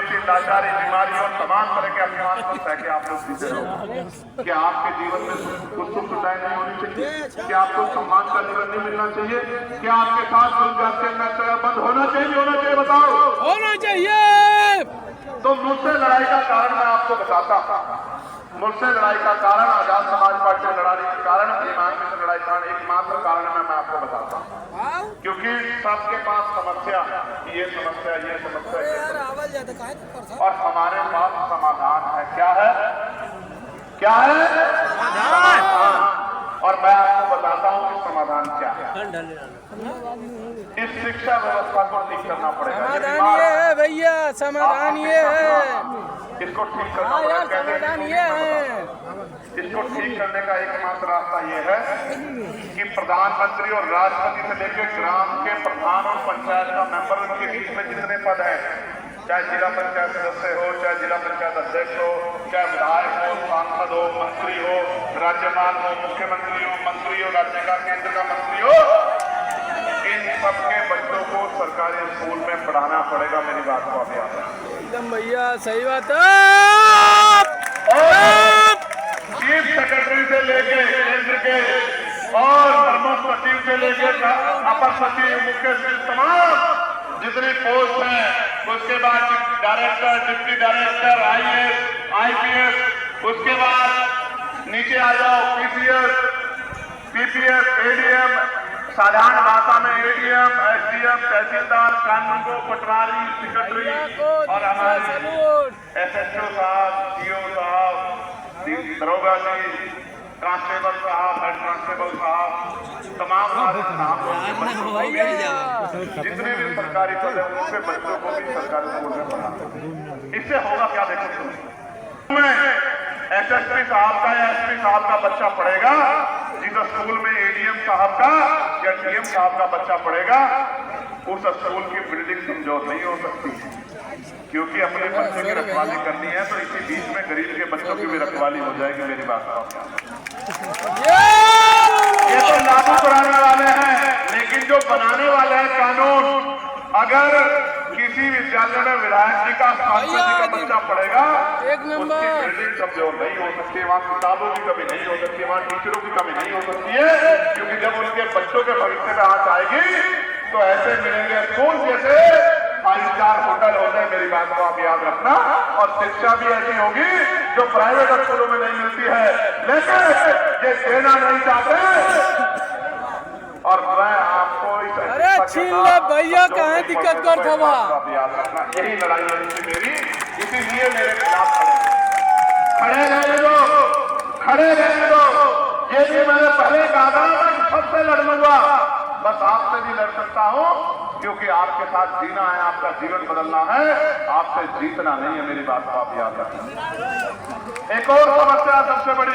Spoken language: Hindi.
बेबसी, लाचारी, बीमारी और तमाम तरह के अपमान को सह के आप लोग जीते रहो। क्या आपके जीवन में कुछ सुख सुविधाएं नहीं होनी चाहिए? क्या आपको सम्मान का जीवन नहीं मिलना चाहिए? क्या आपके साथ बंद होना चाहिए? बताओ। होना चाहिए। तो मुझसे लड़ाई का कारण मैं आपको बताता हूं। मुझसे लड़ाई का कारण, आजाद समाज पार्टी से लड़ाई का कारण, ईमान में से लड़ाई का एकमात्र कारण मैं आपको बताता हूं। क्योंकि सबके पास समस्या, ये समस्या, ये समस्या, और हमारे पास समाधान है। क्या है? क्या है? समाधान। और मैं आपको बताता हूं कि समाधान क्या है। इस शिक्षा व्यवस्था को ठीक करना पड़ेगा। समाधान ये है भैया, समाधान ये है। इसको ठीक करना पड़ेगा। समाधान ये है। इसको ठीक करने का एकमात्र रास्ता ये है कि प्रधानमंत्री और राष्ट्रपति से लेकर ग्राम के प्रधान और पंचायत का मेंबर, उनके बीच में जितने पद हैं, चाहे जिला पंचायत सदस्य हो, चाहे जिला पंचायत अध्यक्ष हो, चाहे विधायक हो, सांसद हो, मंत्री हो, राज्यपाल हो, मुख्यमंत्री हो, मंत्री हो, राज्य का केंद्र का मंत्री हो, इन सबके बच्चों को सरकारी स्कूल में पढ़ाना पड़ेगा। मेरी बात को आप याद रखें। एकदम भैया सही बात है। चीफ सेक्रेटरी से लेके केंद्र के और प्रमुख सचिव से लेके अपर सचिव, मुख्य सचिव, तमाम जितनी पोस्ट हैं, उसके बाद director, deputy director, IAS, IPS, उसके बाद नीचे आ जाओ पीसीएस, पीपीएस, एडीएम, साधारण भाषा में एडीएम, एसडीएम, तहसीलदार, कानूनगो, पटवारी, सेक्रेटरी, और हमारे एसएचओ साहब, सीओ साहब, दरोगा जी, कांस्टेबल साहब, हेड कांस्टेबल साहब, तमाम जितने भी सरकारी पद है, उनसे बच्चों को भी सरकारी स्कूल में पढ़ाना। इससे होगा क्या? देखो, एसएसपी साहब का या एसपी साहब का बच्चा पढ़ेगा, जिस स्कूल में एडीएम साहब का या डीएम साहब का बच्चा पढ़ेगा, उस स्कूल की बिल्डिंग कमजोर नहीं हो सकती। क्योंकि अपने बच्चों की रखवाली करनी है, तो इसी बीच में गरीब के बच्चों की भी रखवाली हो जाएगी। मेरी बात ये तो लागू कराने वाले हैं, लेकिन जो बनाने वाले हैं कानून, अगर किसी विद्यालय में विधायक जी का, सांसद जी का बच्चा पढ़ेगा, उसकी बिल्डिंग कमजोर नहीं हो सकती, वहाँ किताबों की कमी नहीं हो सकती, वहाँ टीचरों की कमी नहीं हो सकती है। क्योंकि जब उनके बच्चों के भविष्य में आंच आएगी, तो ऐसे मिलेंगे स्कूल जैसे 5-4 होटल होते हैं। मेरी बात को आप याद रखना। और शिक्षा भी ऐसी होगी जो प्राइवेट स्कूलों में नहीं मिलती है, लेकिन ये देना नहीं चाहते। और मैं आपको अरे छीन ले भैया, कहाँ दिक्कत कर था? आप याद रखना, यही लड़ाई है मेरी, इसीलिए मेरे खिलाफ खड़े रहने दो, खड़े रहने दो। ये भी मैंने पहले कहा था, मैं सबसे लड़ लूंगा, बस आपसे भी लड़ सकता हूं, क्योंकि आपके साथ जीना है, आपका जीवन बदलना है, आपसे जीतना नहीं है। मेरी बात को आप याद रखना। एक और समस्या सबसे बड़ी